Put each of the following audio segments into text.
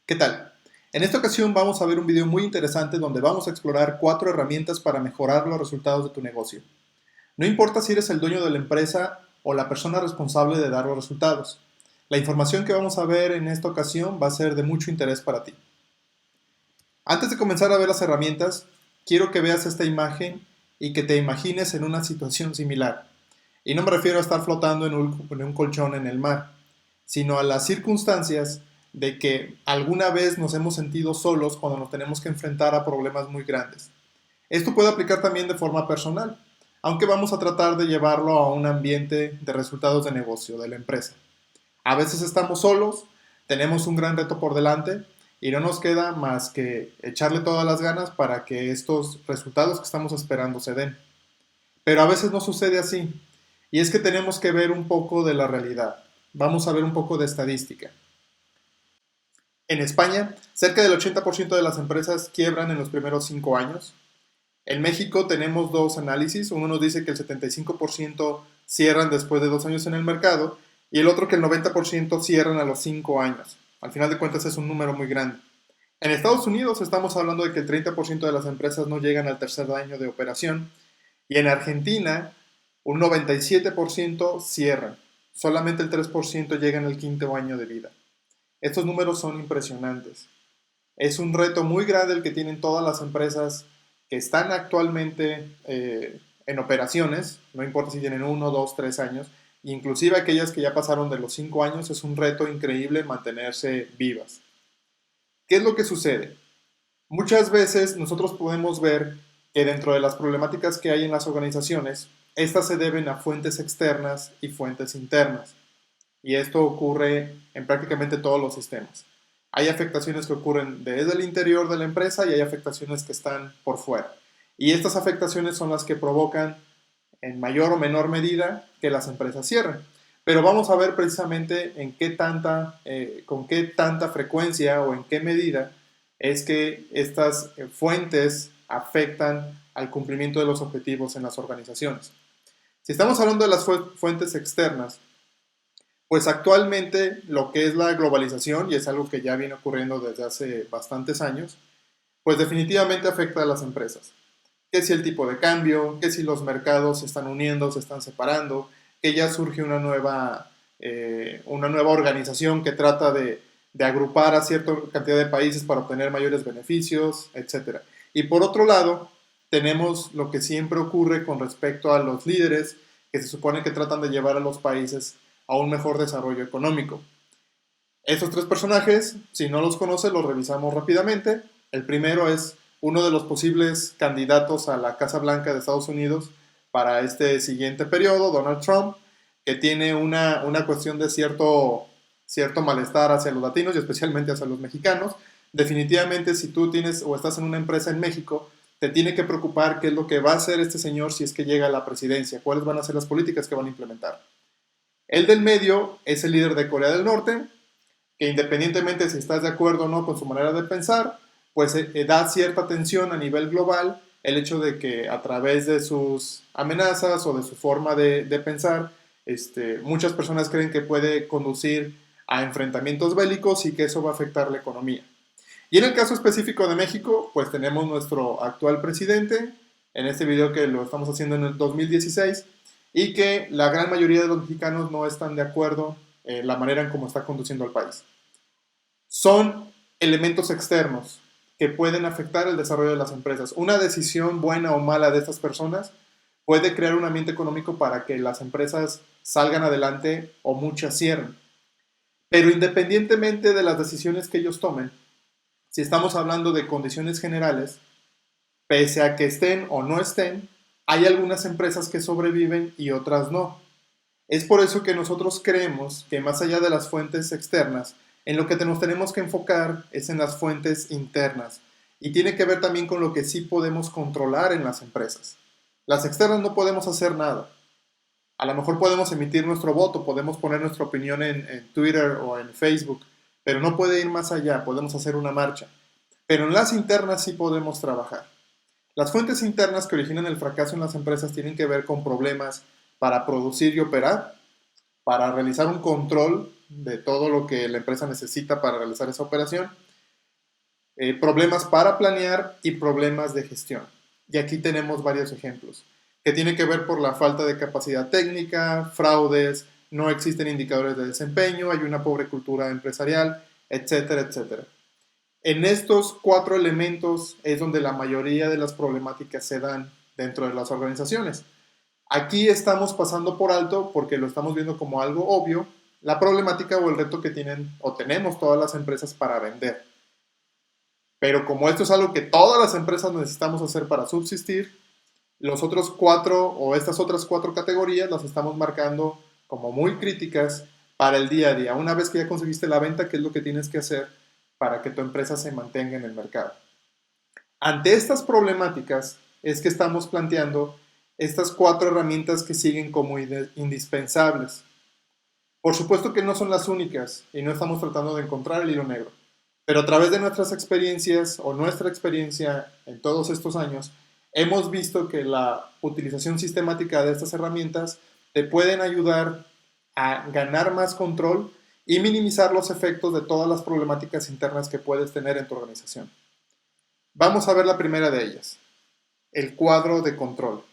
¿Qué tal? En esta ocasión vamos a ver un video muy interesante donde vamos a explorar 4 herramientas para mejorar los resultados de tu negocio. No importa si eres el dueño de la empresa o la persona responsable de dar los resultados. La información que vamos a ver en esta ocasión va a ser de mucho interés para ti. Antes de comenzar a ver las herramientas, quiero que veas esta imagen y que te imagines en una situación similar. Y no me refiero a estar flotando en un colchón en el mar, sino a las circunstancias de que alguna vez nos hemos sentido solos cuando nos tenemos que enfrentar a problemas muy grandes. Esto puede aplicar también de forma personal, aunque vamos a tratar de llevarlo a un ambiente de resultados de negocio, de la empresa. A veces estamos solos, tenemos un gran reto por delante y no nos queda más que echarle todas las ganas para que estos resultados que estamos esperando se den. Pero a veces no sucede así, y es que tenemos que ver un poco de la realidad. Vamos a ver un poco de estadística. En España, cerca del 80% de las empresas quiebran en los primeros 5 años. En México tenemos dos análisis. Uno nos dice que el 75% cierran después de 2 años en el mercado y el otro que el 90% cierran a los 5 años. Al final de cuentas es un número muy grande. En Estados Unidos estamos hablando de que el 30% de las empresas no llegan al tercer año de operación y en Argentina un 97% cierran. Solamente el 3% llegan al quinto año de vida. Estos números son impresionantes. Es un reto muy grande el que tienen todas las empresas que están actualmente en operaciones, no importa si tienen 1, 2, 3 años, inclusive aquellas que ya pasaron de los 5 años, es un reto increíble mantenerse vivas. ¿Qué es lo que sucede? Muchas veces nosotros podemos ver que dentro de las problemáticas que hay en las organizaciones, estas se deben a fuentes externas y fuentes internas. Y esto ocurre en prácticamente todos los sistemas. Hay afectaciones que ocurren desde el interior de la empresa y hay afectaciones que están por fuera. Y estas afectaciones son las que provocan en mayor o menor medida que las empresas cierren. Pero vamos a ver precisamente con qué tanta frecuencia o en qué medida es que estas fuentes afectan al cumplimiento de los objetivos en las organizaciones. Si estamos hablando de las fuentes externas, pues actualmente lo que es la globalización, y es algo que ya viene ocurriendo desde hace bastantes años, pues definitivamente afecta a las empresas. Que si el tipo de cambio, que si los mercados se están uniendo, se están separando, que ya surge una nueva organización que trata de agrupar a cierta cantidad de países para obtener mayores beneficios, etc. Y por otro lado, tenemos lo que siempre ocurre con respecto a los líderes que se supone que tratan de llevar a los países a un mejor desarrollo económico. Estos tres personajes, si no los conoces, los revisamos rápidamente. El primero es uno de los posibles candidatos a la Casa Blanca de Estados Unidos para este siguiente periodo, Donald Trump, que tiene una cuestión de cierto malestar hacia los latinos y especialmente hacia los mexicanos. Definitivamente, si tú tienes o estás en una empresa en México, te tiene que preocupar qué es lo que va a hacer este señor si es que llega a la presidencia, cuáles van a ser las políticas que van a implementar. El del medio es el líder de Corea del Norte, que independientemente si estás de acuerdo o no con su manera de pensar, pues da cierta tensión a nivel global el hecho de que a través de sus amenazas o de su forma de pensar, muchas personas creen que puede conducir a enfrentamientos bélicos y que eso va a afectar la economía. Y en el caso específico de México, pues tenemos nuestro actual presidente, en este video que lo estamos haciendo en el 2016, y que la gran mayoría de los mexicanos no están de acuerdo en la manera en cómo está conduciendo el país. Son elementos externos que pueden afectar el desarrollo de las empresas. Una decisión buena o mala de estas personas puede crear un ambiente económico para que las empresas salgan adelante o muchas cierren. Pero independientemente de las decisiones que ellos tomen, si estamos hablando de condiciones generales, pese a que estén o no estén, hay algunas empresas que sobreviven y otras no. Es por eso que nosotros creemos que más allá de las fuentes externas, en lo que nos tenemos que enfocar es en las fuentes internas. Y tiene que ver también con lo que sí podemos controlar en las empresas. Las externas no podemos hacer nada. A lo mejor podemos emitir nuestro voto, podemos poner nuestra opinión en Twitter o en Facebook, pero no puede ir más allá, podemos hacer una marcha. Pero en las internas sí podemos trabajar. Las fuentes internas que originan el fracaso en las empresas tienen que ver con problemas para producir y operar, para realizar un control de todo lo que la empresa necesita para realizar esa operación problemas para planear y problemas de gestión. Y aquí tenemos varios ejemplos, que tiene que ver por la falta de capacidad técnica, fraudes, no existen indicadores de desempeño, hay una pobre cultura empresarial, etcétera, etcétera. En estos 4 elementos es donde la mayoría de las problemáticas se dan dentro de las organizaciones. Aquí estamos pasando por alto, porque lo estamos viendo como algo obvio, la problemática o el reto que tienen o tenemos todas las empresas para vender. Pero como esto es algo que todas las empresas necesitamos hacer para subsistir, los otros 4 o estas otras 4 categorías las estamos marcando como muy críticas para el día a día. Una vez que ya conseguiste la venta, ¿qué es lo que tienes que hacer para que tu empresa se mantenga en el mercado? Ante estas problemáticas es que estamos planteando estas 4 herramientas que siguen como indispensables. Por supuesto que no son las únicas y no estamos tratando de encontrar el hilo negro, pero a través de nuestras experiencias o nuestra experiencia en todos estos años, hemos visto que la utilización sistemática de estas herramientas te pueden ayudar a ganar más control y minimizar los efectos de todas las problemáticas internas que puedes tener en tu organización. Vamos a ver la primera de ellas, el cuadro de control.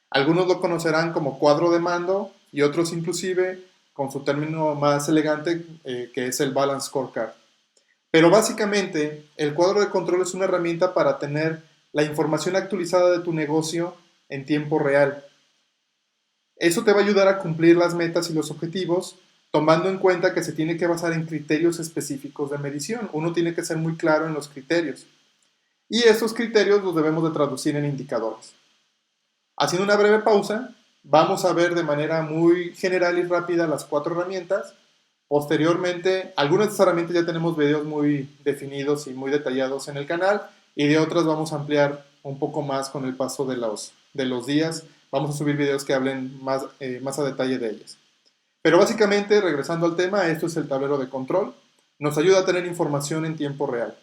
Algunos lo conocerán como cuadro de mando y otros inclusive con su término más elegante que es el Balance Scorecard. Pero básicamente el cuadro de control es una herramienta para tener la información actualizada de tu negocio en tiempo real. Eso te va a ayudar a cumplir las metas y los objetivos, tomando en cuenta que se tiene que basar en criterios específicos de medición. Uno tiene que ser muy claro en los criterios. Y esos criterios los debemos de traducir en indicadores. Haciendo una breve pausa, vamos a ver de manera muy general y rápida las 4 herramientas. Posteriormente, algunas de estas herramientas ya tenemos videos muy definidos y muy detallados en el canal, y de otras vamos a ampliar un poco más con el paso de los días. Vamos a subir videos que hablen más a detalle de ellas. Pero básicamente, regresando al tema, esto es el tablero de control. Nos ayuda a tener información en tiempo real.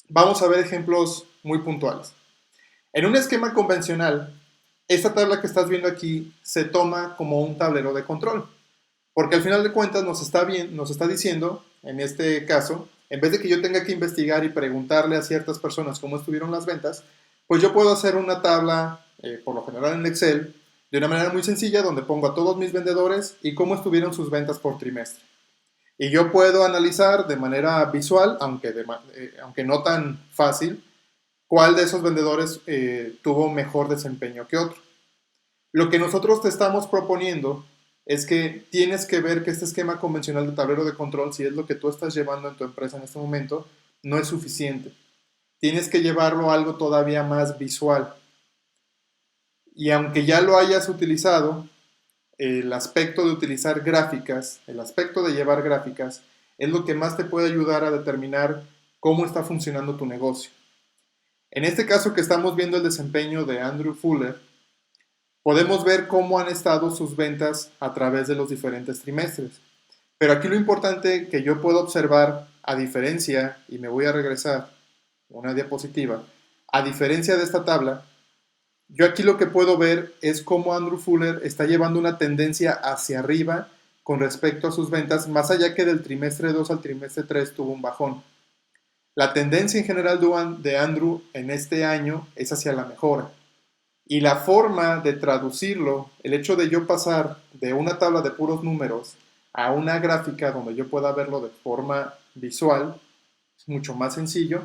Vamos a ver ejemplos muy puntuales. En un esquema convencional, esta tabla que estás viendo aquí se toma como un tablero de control, porque al final de cuentas nos está diciendo, en este caso, en vez de que yo tenga que investigar y preguntarle a ciertas personas cómo estuvieron las ventas, pues yo puedo hacer una tabla, por lo general en Excel, de una manera muy sencilla, donde pongo a todos mis vendedores y cómo estuvieron sus ventas por trimestre. Y yo puedo analizar de manera visual, aunque no tan fácil, cuál de esos vendedores tuvo mejor desempeño que otro. Lo que nosotros te estamos proponiendo es que tienes que ver que este esquema convencional de tablero de control, si es lo que tú estás llevando en tu empresa en este momento, no es suficiente. Tienes que llevarlo a algo todavía más visual. Y aunque ya lo hayas utilizado, el aspecto de utilizar gráficas, el aspecto de llevar gráficas, es lo que más te puede ayudar a determinar cómo está funcionando tu negocio. En este caso que estamos viendo el desempeño de Andrew Fuller, podemos ver cómo han estado sus ventas a través de los diferentes trimestres. Pero aquí lo importante que yo puedo observar, a diferencia, y me voy a regresar una diapositiva, a diferencia de esta tabla, yo aquí lo que puedo ver es cómo Andrew Fuller está llevando una tendencia hacia arriba con respecto a sus ventas, más allá que del trimestre 2 al trimestre 3 tuvo un bajón. La tendencia en general de Andrew en este año es hacia la mejora. Y la forma de traducirlo, el hecho de yo pasar de una tabla de puros números a una gráfica donde yo pueda verlo de forma visual, es mucho más sencillo,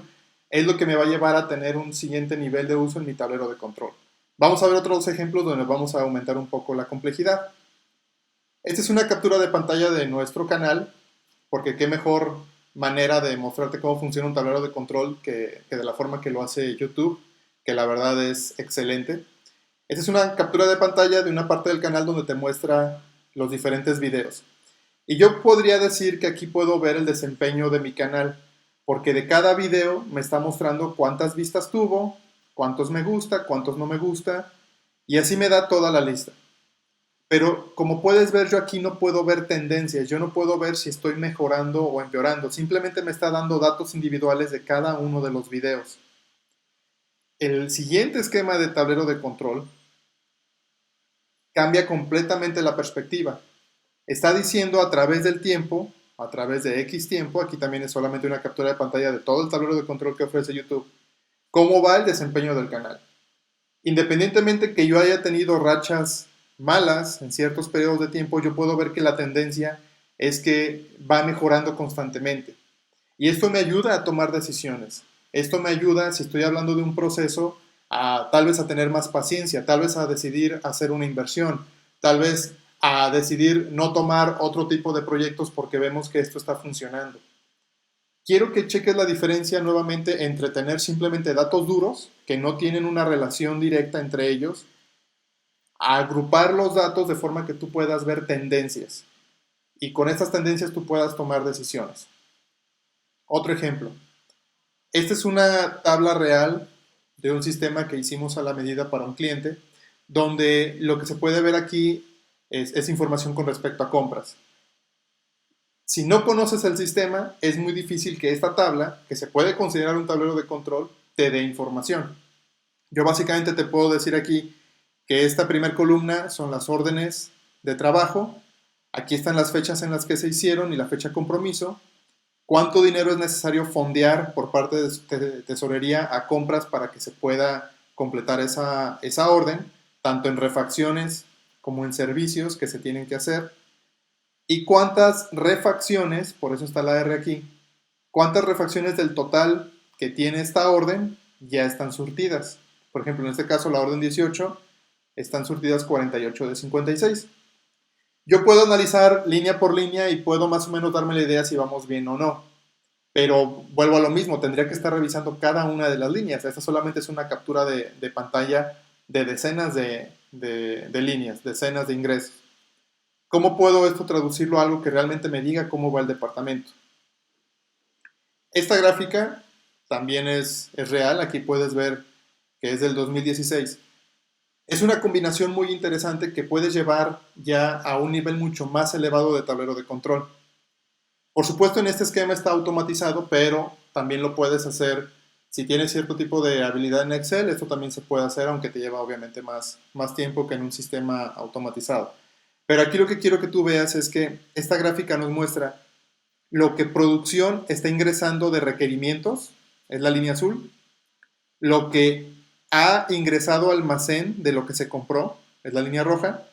es lo que me va a llevar a tener un siguiente nivel de uso en mi tablero de control. Vamos a ver otros ejemplos donde vamos a aumentar un poco la complejidad. Esta es una captura de pantalla de nuestro canal, porque qué mejor manera de mostrarte cómo funciona un tablero de control que de la forma que lo hace YouTube, que la verdad es excelente. Esta es una captura de pantalla de una parte del canal donde te muestra los diferentes videos. Y yo podría decir que aquí puedo ver el desempeño de mi canal, porque de cada video me está mostrando cuántas vistas tuvo, cuántos me gusta, cuántos no me gusta, y así me da toda la lista. Pero como puedes ver, yo aquí no puedo ver tendencias, yo no puedo ver si estoy mejorando o empeorando, simplemente me está dando datos individuales de cada uno de los videos. El siguiente esquema de tablero de control cambia completamente la perspectiva. Está diciendo a través del tiempo, a través de X tiempo, aquí también es solamente una captura de pantalla de todo el tablero de control que ofrece YouTube, cómo va el desempeño del canal. Independientemente que yo haya tenido rachas malas en ciertos periodos de tiempo, yo puedo ver que la tendencia es que va mejorando constantemente. Y esto me ayuda a tomar decisiones. Esto me ayuda, si estoy hablando de un proceso, a tal vez a tener más paciencia, tal vez a decidir hacer una inversión, tal vez a decidir no tomar otro tipo de proyectos porque vemos que esto está funcionando. Quiero que cheques la diferencia nuevamente entre tener simplemente datos duros, que no tienen una relación directa entre ellos, a agrupar los datos de forma que tú puedas ver tendencias y con estas tendencias tú puedas tomar decisiones. Otro ejemplo. Esta es una tabla real de un sistema que hicimos a la medida para un cliente, donde lo que se puede ver aquí es información con respecto a compras. Si no conoces el sistema, es muy difícil que esta tabla, que se puede considerar un tablero de control, te dé información. Yo básicamente te puedo decir aquí que esta primera columna son las órdenes de trabajo, aquí están las fechas en las que se hicieron y la fecha compromiso, cuánto dinero es necesario fondear por parte de tesorería a compras para que se pueda completar esa orden, tanto en refacciones como en servicios que se tienen que hacer, y cuántas refacciones, por eso está la R aquí, cuántas refacciones del total que tiene esta orden ya están surtidas. Por ejemplo, en este caso la orden 18 están surtidas 48 de 56. Yo puedo analizar línea por línea y puedo más o menos darme la idea si vamos bien o no. Pero vuelvo a lo mismo, tendría que estar revisando cada una de las líneas. Esta solamente es una captura de pantalla de decenas de líneas, decenas de ingresos. ¿Cómo puedo esto traducirlo a algo que realmente me diga cómo va el departamento? Esta gráfica también es real, aquí puedes ver que es del 2016. Es una combinación muy interesante que puedes llevar ya a un nivel mucho más elevado de tablero de control. Por supuesto, en este esquema está automatizado, pero también lo puedes hacer si tienes cierto tipo de habilidad en Excel. Esto también se puede hacer, aunque te lleva obviamente más tiempo que en un sistema automatizado. Pero aquí lo que quiero que tú veas es que esta gráfica nos muestra lo que producción está ingresando de requerimientos, es la línea azul, lo que ha ingresado al almacén de lo que se compró, es la línea roja,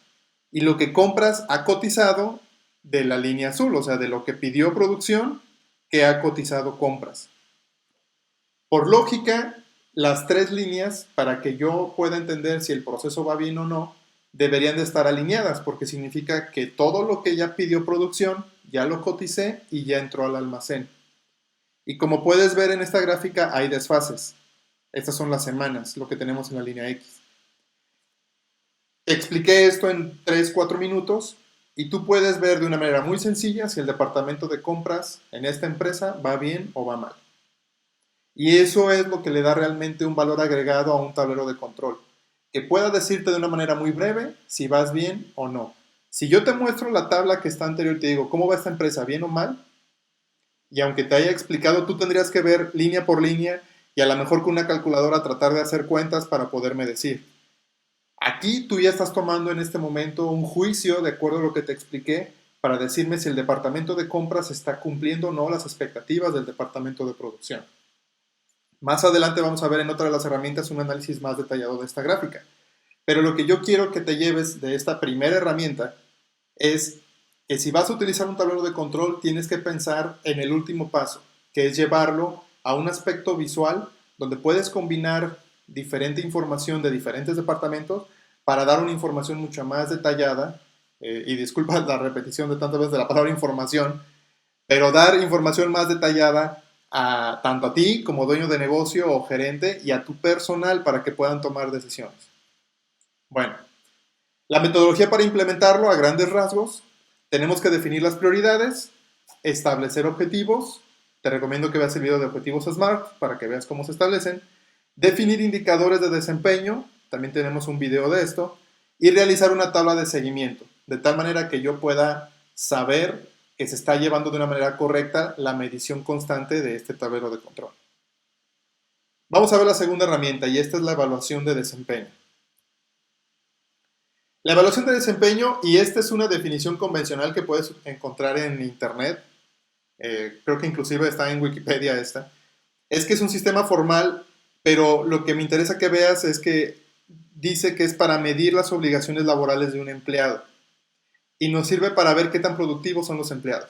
y lo que compras ha cotizado de la línea azul, o sea, de lo que pidió producción que ha cotizado compras. Por lógica, las tres líneas, para que yo pueda entender si el proceso va bien o no, deberían de estar alineadas, porque significa que todo lo que ya pidió producción, ya lo coticé y ya entró al almacén. Y como puedes ver en esta gráfica, hay desfases. Estas son las semanas, lo que tenemos en la línea X. Expliqué esto en 3-4 minutos y tú puedes ver de una manera muy sencilla si el departamento de compras en esta empresa va bien o va mal. Y eso es lo que le da realmente un valor agregado a un tablero de control, que pueda decirte de una manera muy breve si vas bien o no. Si yo te muestro la tabla que está anterior y te digo, ¿cómo va esta empresa? ¿Bien o mal? Y aunque te haya explicado, tú tendrías que ver línea por línea y a lo mejor con una calculadora tratar de hacer cuentas para poderme decir. Aquí tú ya estás tomando en este momento un juicio de acuerdo a lo que te expliqué para decirme si el departamento de compras está cumpliendo o no las expectativas del departamento de producción. Más adelante vamos a ver en otra de las herramientas un análisis más detallado de esta gráfica. Pero lo que yo quiero que te lleves de esta primera herramienta es que si vas a utilizar un tablero de control tienes que pensar en el último paso, que es llevarlo a un aspecto visual donde puedes combinar diferente información de diferentes departamentos para dar una información mucho más detallada, y disculpa la repetición de tantas veces de la palabra información, pero dar información más detallada tanto a ti como dueño de negocio o gerente y a tu personal para que puedan tomar decisiones. Bueno, la metodología para implementarlo a grandes rasgos, tenemos que definir las prioridades, establecer objetivos, te recomiendo que veas el video de objetivos SMART para que veas cómo se establecen, definir indicadores de desempeño, también tenemos un video de esto, y realizar una tabla de seguimiento, de tal manera que yo pueda saber que se está llevando de una manera correcta la medición constante de este tablero de control. Vamos a ver la segunda herramienta y esta es la evaluación de desempeño. La evaluación de desempeño, y esta es una definición convencional que puedes encontrar en internet, creo que inclusive está en Wikipedia esta, es que es un sistema formal, pero lo que me interesa que veas es que dice que es para medir las obligaciones laborales de un empleado y nos sirve para ver qué tan productivos son los empleados.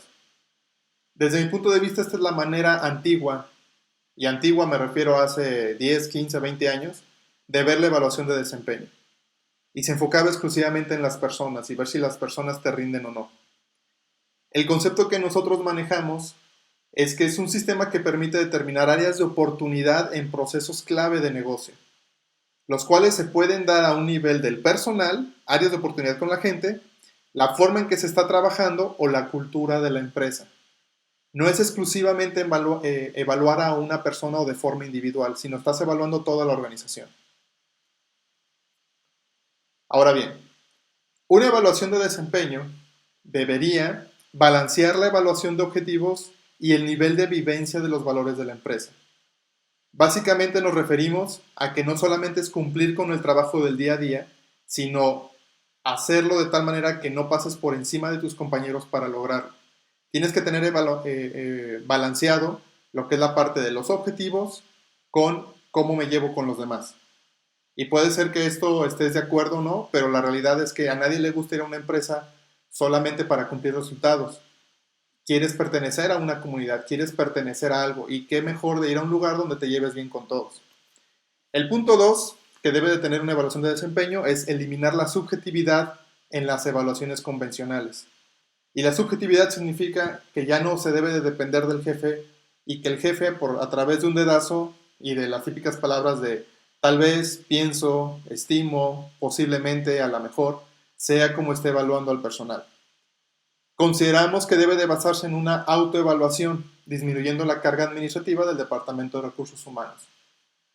Desde mi punto de vista, esta es la manera antigua, y antigua me refiero a hace 10, 15, 20 años, de ver la evaluación de desempeño. Y se enfocaba exclusivamente en las personas y ver si las personas te rinden o no. El concepto que nosotros manejamos es que es un sistema que permite determinar áreas de oportunidad en procesos clave de negocio, los cuales se pueden dar a un nivel del personal, áreas de oportunidad con la gente, la forma en que se está trabajando o la cultura de la empresa. No es exclusivamente evaluar a una persona o de forma individual, sino estás evaluando toda la organización. Ahora bien, una evaluación de desempeño debería balancear la evaluación de objetivos y el nivel de vivencia de los valores de la empresa. Básicamente nos referimos a que no solamente es cumplir con el trabajo del día a día, sino hacerlo de tal manera que no pases por encima de tus compañeros para lograrlo. Tienes que tener balanceado lo que es la parte de los objetivos con cómo me llevo con los demás. Y puede ser que esto estés de acuerdo o no, pero la realidad es que a nadie le gusta ir a una empresa solamente para cumplir resultados. Quieres pertenecer a una comunidad, quieres pertenecer a algo, y qué mejor de ir a un lugar donde te lleves bien con todos. El punto 2, que debe de tener una evaluación de desempeño, es eliminar la subjetividad en las evaluaciones convencionales. Y la subjetividad significa que ya no se debe de depender del jefe y que el jefe, a través de un dedazo y de las típicas palabras de tal vez, pienso, estimo, posiblemente, a lo mejor, sea como esté evaluando al personal. Consideramos que debe de basarse en una autoevaluación, disminuyendo la carga administrativa del Departamento de Recursos Humanos.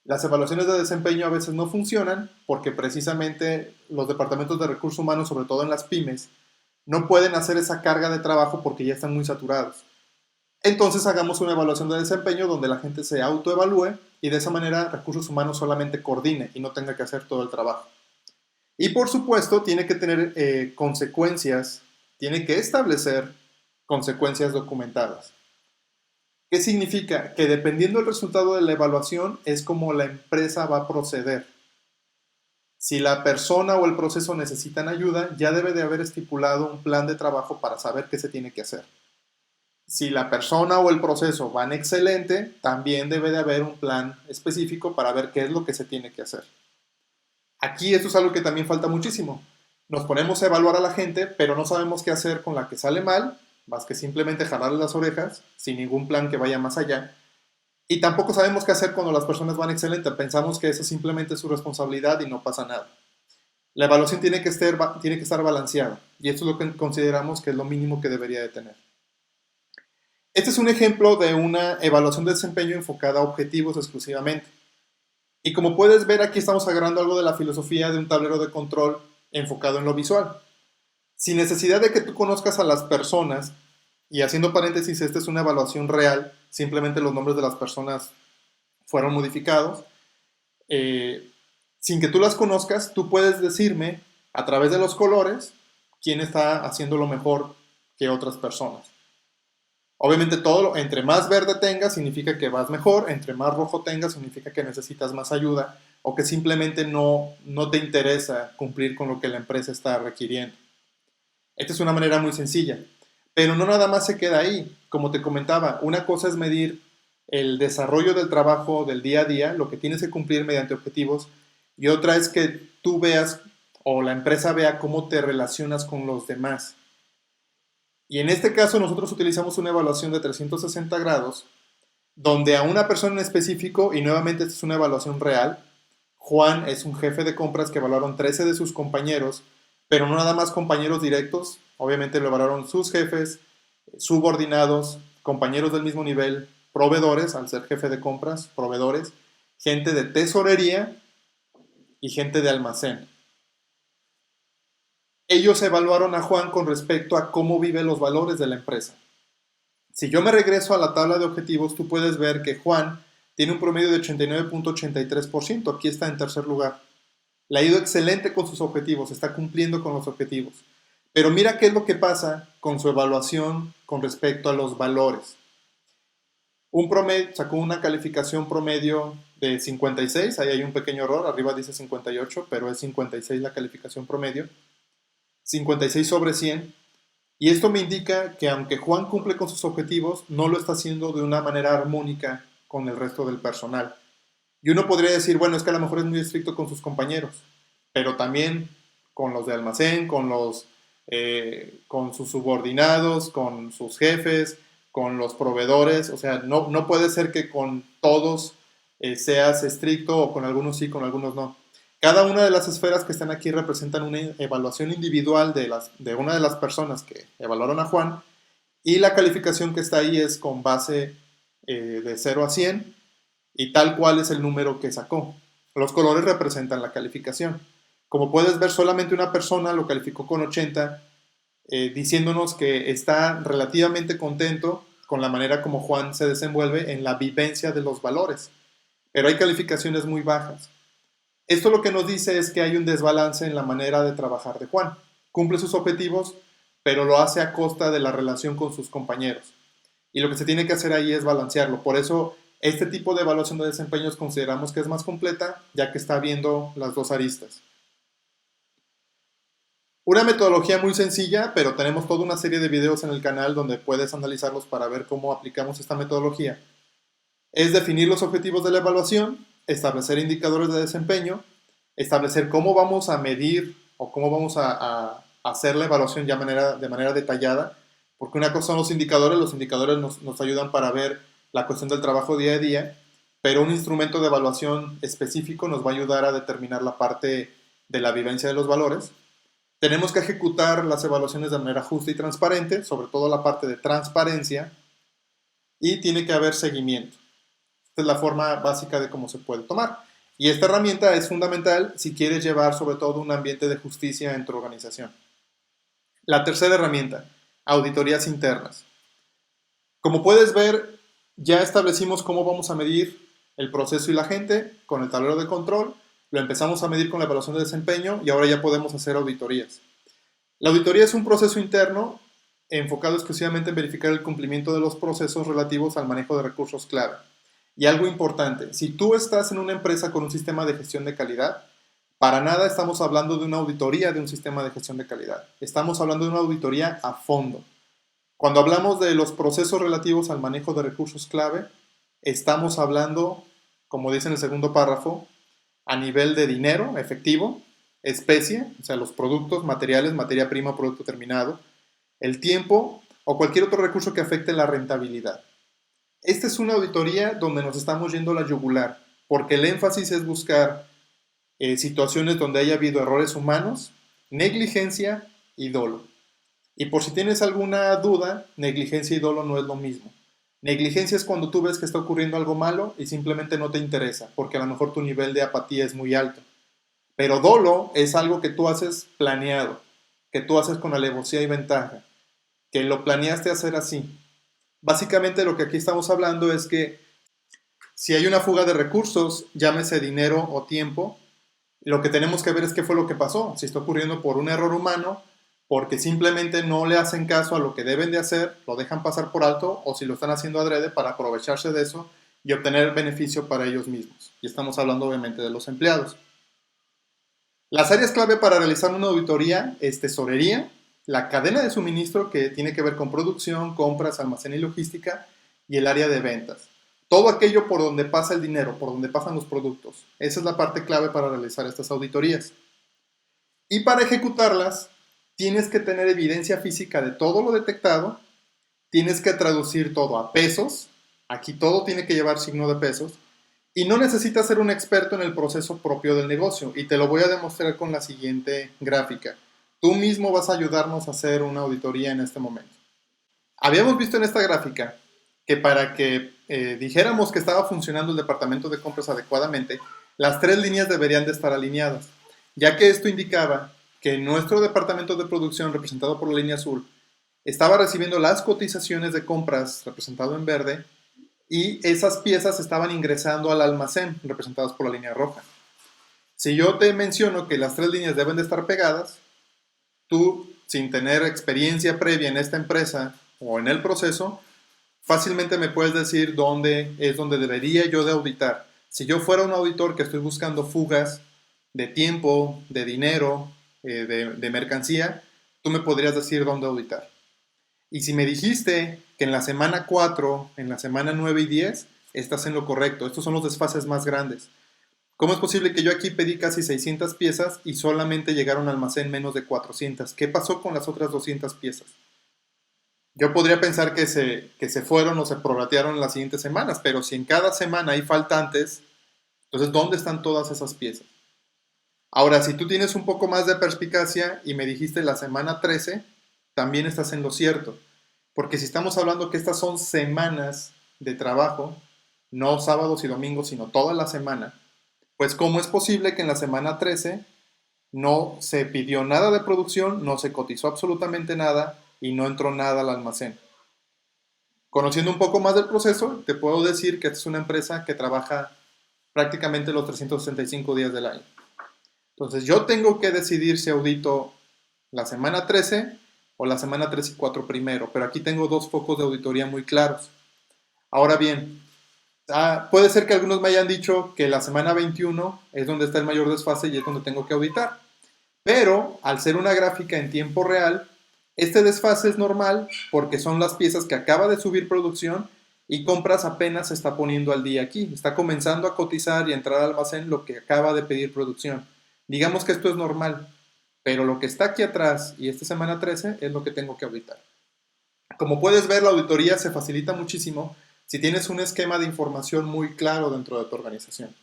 Las evaluaciones de desempeño a veces no funcionan porque precisamente los departamentos de recursos humanos, sobre todo en las pymes, no pueden hacer esa carga de trabajo porque ya están muy saturados. Entonces hagamos una evaluación de desempeño donde la gente se autoevalúe y de esa manera recursos humanos solamente coordine y no tenga que hacer todo el trabajo. Y por supuesto tiene que tener consecuencias, tiene que establecer consecuencias documentadas. ¿Qué significa? Que dependiendo del resultado de la evaluación es como la empresa va a proceder. Si la persona o el proceso necesitan ayuda, ya debe de haber estipulado un plan de trabajo para saber qué se tiene que hacer. Si la persona o el proceso van excelente, también debe de haber un plan específico para ver qué es lo que se tiene que hacer. Aquí esto es algo que también falta muchísimo. Nos ponemos a evaluar a la gente, pero no sabemos qué hacer con la que sale mal, más que simplemente jalarle las orejas, sin ningún plan que vaya más allá. Y tampoco sabemos qué hacer cuando las personas van excelente. Pensamos que eso simplemente es su responsabilidad y no pasa nada. La evaluación tiene que estar balanceada, y esto es lo que consideramos que es lo mínimo que debería de tener. Este es un ejemplo de una evaluación de desempeño enfocada a objetivos exclusivamente. Y como puedes ver, aquí estamos agarrando algo de la filosofía de un tablero de control enfocado en lo visual. Sin necesidad de que tú conozcas a las personas, y haciendo paréntesis, esta es una evaluación real, simplemente los nombres de las personas fueron modificados. Sin que tú las conozcas, tú puedes decirme a través de los colores quién está haciendo lo mejor que otras personas. Obviamente entre más verde tengas significa que vas mejor, entre más rojo tengas significa que necesitas más ayuda o que simplemente no te interesa cumplir con lo que la empresa está requiriendo. Esta es una manera muy sencilla, pero no nada más se queda ahí. Como te comentaba, una cosa es medir el desarrollo del trabajo del día a día, lo que tienes que cumplir mediante objetivos, y otra es que tú veas o la empresa vea cómo te relacionas con los demás. Y en este caso nosotros utilizamos una evaluación de 360 grados, donde a una persona en específico, y nuevamente esta es una evaluación real, Juan es un jefe de compras que evaluaron 13 de sus compañeros, pero no nada más compañeros directos, obviamente lo evaluaron sus jefes, subordinados, compañeros del mismo nivel, proveedores, al ser jefe de compras, proveedores, gente de tesorería y gente de almacén. Ellos evaluaron a Juan con respecto a cómo vive los valores de la empresa. Si yo me regreso a la tabla de objetivos, tú puedes ver que Juan tiene un promedio de 89.83%, aquí está en tercer lugar. Le ha ido excelente con sus objetivos, está cumpliendo con los objetivos. Pero mira qué es lo que pasa con su evaluación con respecto a los valores. Sacó una calificación promedio de 56, ahí hay un pequeño error, arriba dice 58, pero es 56 la calificación promedio, 56 sobre 100, y esto me indica que aunque Juan cumple con sus objetivos, no lo está haciendo de una manera armónica con el resto del personal. Y uno podría decir, bueno, es que a lo mejor es muy estricto con sus compañeros, pero también con los de almacén, con sus subordinados, con sus jefes, con los proveedores. O sea, no puede ser que con todos seas estricto o con algunos sí, con algunos no. Cada una de las esferas que están aquí representan una evaluación individual de una de las personas que evaluaron a Juan, y la calificación que está ahí es con base de 0 a 100 y tal cual es el número que sacó. Los colores representan la calificación. Como puedes ver, solamente una persona lo calificó con 80, diciéndonos que está relativamente contento con la manera como Juan se desenvuelve en la vivencia de los valores. Pero hay calificaciones muy bajas. Esto lo que nos dice es que hay un desbalance en la manera de trabajar de Juan. Cumple sus objetivos, pero lo hace a costa de la relación con sus compañeros. Y lo que se tiene que hacer ahí es balancearlo. Por eso, este tipo de evaluación de desempeños consideramos que es más completa, ya que está viendo las dos aristas. Una metodología muy sencilla, pero tenemos toda una serie de videos en el canal donde puedes analizarlos para ver cómo aplicamos esta metodología. Es definir los objetivos de la evaluación, establecer indicadores de desempeño, establecer cómo vamos a medir o cómo vamos a hacer la evaluación ya de manera detallada, porque una cosa son los indicadores nos ayudan para ver la cuestión del trabajo día a día, pero un instrumento de evaluación específico nos va a ayudar a determinar la parte de la vivencia de los valores. Tenemos que ejecutar las evaluaciones de manera justa y transparente, sobre todo la parte de transparencia, y tiene que haber seguimiento. Esta es la forma básica de cómo se puede tomar. Y esta herramienta es fundamental si quieres llevar sobre todo un ambiente de justicia en tu organización. La tercera herramienta, auditorías internas. Como puedes ver, ya establecimos cómo vamos a medir el proceso y la gente con el tablero de control, lo empezamos a medir con la evaluación de desempeño y ahora ya podemos hacer auditorías. La auditoría es un proceso interno enfocado exclusivamente en verificar el cumplimiento de los procesos relativos al manejo de recursos clave. Y algo importante, si tú estás en una empresa con un sistema de gestión de calidad, para nada estamos hablando de una auditoría de un sistema de gestión de calidad. Estamos hablando de una auditoría a fondo. Cuando hablamos de los procesos relativos al manejo de recursos clave, estamos hablando, como dice en el segundo párrafo, a nivel de dinero, efectivo, especie, o sea, los productos, materiales, materia prima, producto terminado, el tiempo o cualquier otro recurso que afecte la rentabilidad. Esta es una auditoría donde nos estamos yendo a la yugular, porque el énfasis es buscar situaciones donde haya habido errores humanos, negligencia y dolo. Y por si tienes alguna duda, negligencia y dolo no es lo mismo. Negligencia es cuando tú ves que está ocurriendo algo malo y simplemente no te interesa, porque a lo mejor tu nivel de apatía es muy alto. Pero dolo es algo que tú haces planeado, que tú haces con alevosía y ventaja, que lo planeaste hacer así. Básicamente lo que aquí estamos hablando es que si hay una fuga de recursos, llámese dinero o tiempo, lo que tenemos que ver es qué fue lo que pasó, si está ocurriendo por un error humano, porque simplemente no le hacen caso a lo que deben de hacer, lo dejan pasar por alto, o si lo están haciendo adrede para aprovecharse de eso y obtener beneficio para ellos mismos. Y estamos hablando obviamente de los empleados. Las áreas clave para realizar una auditoría es tesorería, la cadena de suministro que tiene que ver con producción, compras, almacén y logística, y el área de ventas. Todo aquello por donde pasa el dinero, por donde pasan los productos. Esa es la parte clave para realizar estas auditorías. Y para ejecutarlas, tienes que tener evidencia física de todo lo detectado, tienes que traducir todo a pesos, aquí todo tiene que llevar signo de pesos, y no necesitas ser un experto en el proceso propio del negocio, y te lo voy a demostrar con la siguiente gráfica. Tú mismo vas a ayudarnos a hacer una auditoría en este momento. Habíamos visto en esta gráfica que para que dijéramos que estaba funcionando el departamento de compras adecuadamente, las tres líneas deberían de estar alineadas, ya que esto indicaba que nuestro departamento de producción, representado por la línea azul, estaba recibiendo las cotizaciones de compras, representado en verde, y esas piezas estaban ingresando al almacén, representadas por la línea roja. Si yo te menciono que las tres líneas deben de estar pegadas, tú, sin tener experiencia previa en esta empresa o en el proceso, fácilmente me puedes decir dónde es donde debería yo de auditar. Si yo fuera un auditor que estoy buscando fugas de tiempo, de dinero, de mercancía, tú me podrías decir dónde auditar. Y si me dijiste que en la semana 4, en la semana 9 y 10, estás en lo correcto. Estos son los desfases más grandes. ¿Cómo es posible que yo aquí pedí casi 600 piezas y solamente llegaron al almacén menos de 400? ¿Qué pasó con las otras 200 piezas? Yo podría pensar que se fueron o se prorratearon en las siguientes semanas, pero si en cada semana hay faltantes, entonces ¿dónde están todas esas piezas? Ahora, si tú tienes un poco más de perspicacia y me dijiste la semana 13, también estás en lo cierto. Porque si estamos hablando que estas son semanas de trabajo, no sábados y domingos, sino toda la semana, pues ¿cómo es posible que en la semana 13 no se pidió nada de producción, no se cotizó absolutamente nada y no entró nada al almacén? Conociendo un poco más del proceso, te puedo decir que esta es una empresa que trabaja prácticamente los 365 días del año. Entonces yo tengo que decidir si audito la semana 13 o la semana 3 y 4 primero, pero aquí tengo dos focos de auditoría muy claros. Ahora bien, puede ser que algunos me hayan dicho que la semana 21 es donde está el mayor desfase y es donde tengo que auditar. Pero al ser una gráfica en tiempo real, este desfase es normal porque son las piezas que acaba de subir producción y compras apenas se está poniendo al día aquí. Está comenzando a cotizar y a entrar al almacén lo que acaba de pedir producción. Digamos que esto es normal, pero lo que está aquí atrás y esta semana 13 es lo que tengo que auditar. Como puedes ver, la auditoría se facilita muchísimo si tienes un esquema de información muy claro dentro de tu organización.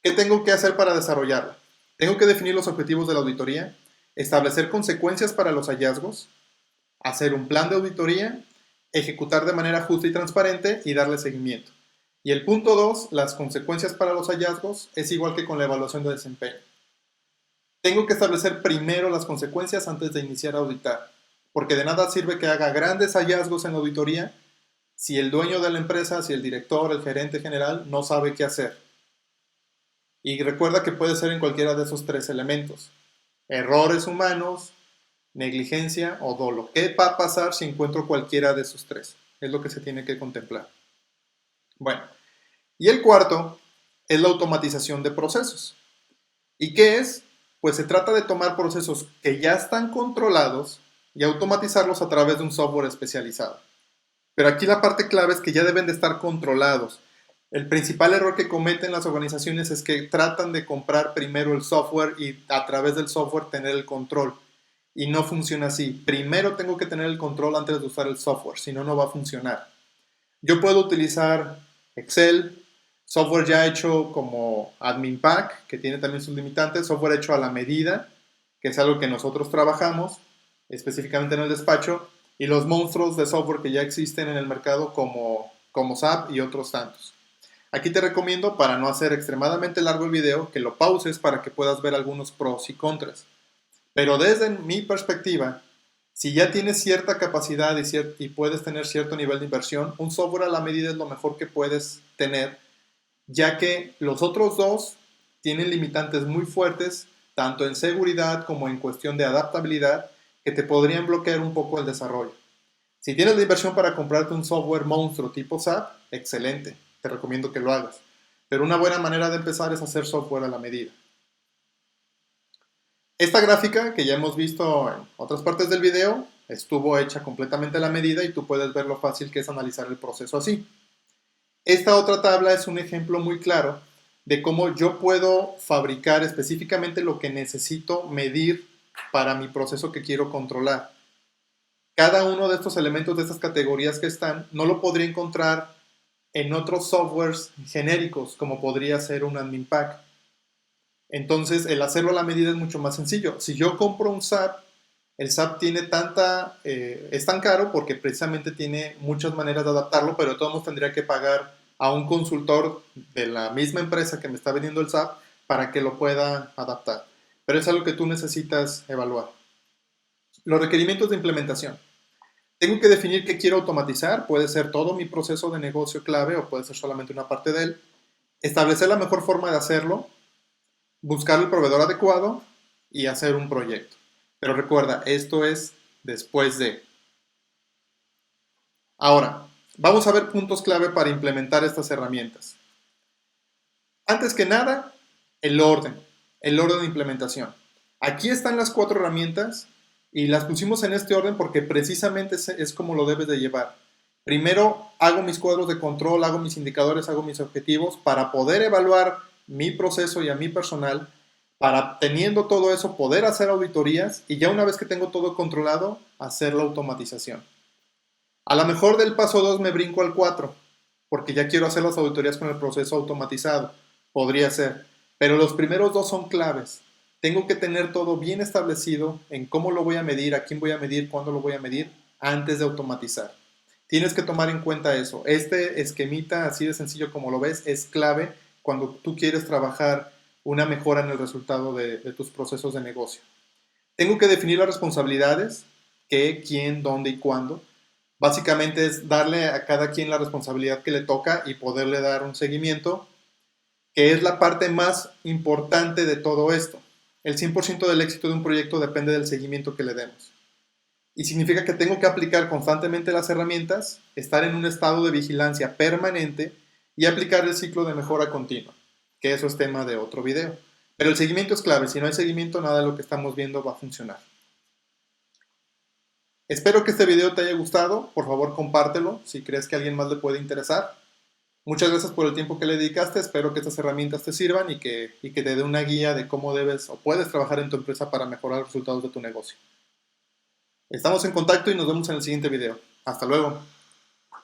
¿Qué tengo que hacer para desarrollarla? Tengo que definir los objetivos de la auditoría, establecer consecuencias para los hallazgos, hacer un plan de auditoría, ejecutar de manera justa y transparente y darle seguimiento. Y el punto 2, las consecuencias para los hallazgos, es igual que con la evaluación de desempeño. Tengo que establecer primero las consecuencias antes de iniciar a auditar, porque de nada sirve que haga grandes hallazgos en la auditoría si el dueño de la empresa, si el director, el gerente general no sabe qué hacer. Y recuerda que puede ser en cualquiera de esos tres elementos: errores humanos, negligencia o dolo. ¿Qué va a pasar si encuentro cualquiera de esos tres? Es lo que se tiene que contemplar. Bueno, y el cuarto es la automatización de procesos. ¿Y qué es? Pues se trata de tomar procesos que ya están controlados y automatizarlos a través de un software especializado. Pero aquí la parte clave es que ya deben de estar controlados. El principal error que cometen las organizaciones es que tratan de comprar primero el software y a través del software tener el control. Y no funciona así. Primero tengo que tener el control antes de usar el software, si no, no va a funcionar. Yo puedo utilizar Excel, software ya hecho como Admin Pack, que tiene también sus limitantes, software hecho a la medida, que es algo que nosotros trabajamos, específicamente en el despacho, y los monstruos de software que ya existen en el mercado como SAP y otros tantos. Aquí te recomiendo, para no hacer extremadamente largo el video, que lo pauses para que puedas ver algunos pros y contras. Pero desde mi perspectiva, si ya tienes cierta capacidad y puedes tener cierto nivel de inversión, un software a la medida es lo mejor que puedes tener, ya que los otros dos tienen limitantes muy fuertes, tanto en seguridad como en cuestión de adaptabilidad, que te podrían bloquear un poco el desarrollo. Si tienes la inversión para comprarte un software monstruo tipo SAP, excelente, te recomiendo que lo hagas. Pero una buena manera de empezar es hacer software a la medida. Esta gráfica, que ya hemos visto en otras partes del video, estuvo hecha completamente a la medida y tú puedes ver lo fácil que es analizar el proceso así. Esta otra tabla es un ejemplo muy claro de cómo yo puedo fabricar específicamente lo que necesito medir para mi proceso que quiero controlar. Cada uno de estos elementos de estas categorías que están, no lo podría encontrar en otros softwares genéricos, como podría ser un admin pack. Entonces, el hacerlo a la medida es mucho más sencillo. Si yo compro un SAP, el SAP tiene es tan caro porque precisamente tiene muchas maneras de adaptarlo, pero de todos modos tendría que pagar a un consultor de la misma empresa que me está vendiendo el SAP para que lo pueda adaptar. Pero es algo que tú necesitas evaluar. Los requerimientos de implementación. Tengo que definir qué quiero automatizar. Puede ser todo mi proceso de negocio clave o puede ser solamente una parte de él. Establecer la mejor forma de hacerlo, buscar el proveedor adecuado y hacer un proyecto. Pero recuerda, esto es después de. Ahora, vamos a ver puntos clave para implementar estas herramientas. Antes que nada, el orden de implementación. Aquí están las 4 herramientas y las pusimos en este orden porque precisamente es como lo debes de llevar. Primero hago mis cuadros de control, hago mis indicadores, hago mis objetivos para poder evaluar mi proceso y a mi personal, para teniendo todo eso poder hacer auditorías y ya una vez que tengo todo controlado, hacer la automatización. A lo mejor del paso 2 me brinco al 4 porque ya quiero hacer las auditorías con el proceso automatizado. Podría ser. Pero los primeros dos son claves. Tengo que tener todo bien establecido en cómo lo voy a medir, a quién voy a medir, cuándo lo voy a medir, antes de automatizar. Tienes que tomar en cuenta eso. Este esquemita, así de sencillo como lo ves, es clave cuando tú quieres trabajar una mejora en el resultado de tus procesos de negocio. Tengo que definir las responsabilidades, qué, quién, dónde y cuándo. Básicamente es darle a cada quien la responsabilidad que le toca y poderle dar un seguimiento, que es la parte más importante de todo esto. El 100% del éxito de un proyecto depende del seguimiento que le demos. Y significa que tengo que aplicar constantemente las herramientas, estar en un estado de vigilancia permanente y aplicar el ciclo de mejora continua, que eso es tema de otro video. Pero el seguimiento es clave. Si no hay seguimiento, nada de lo que estamos viendo va a funcionar. Espero que este video te haya gustado. Por favor, compártelo si crees que a alguien más le puede interesar. Muchas gracias por el tiempo que le dedicaste. Espero que estas herramientas te sirvan y que te dé una guía de cómo debes o puedes trabajar en tu empresa para mejorar los resultados de tu negocio. Estamos en contacto y nos vemos en el siguiente video. Hasta luego.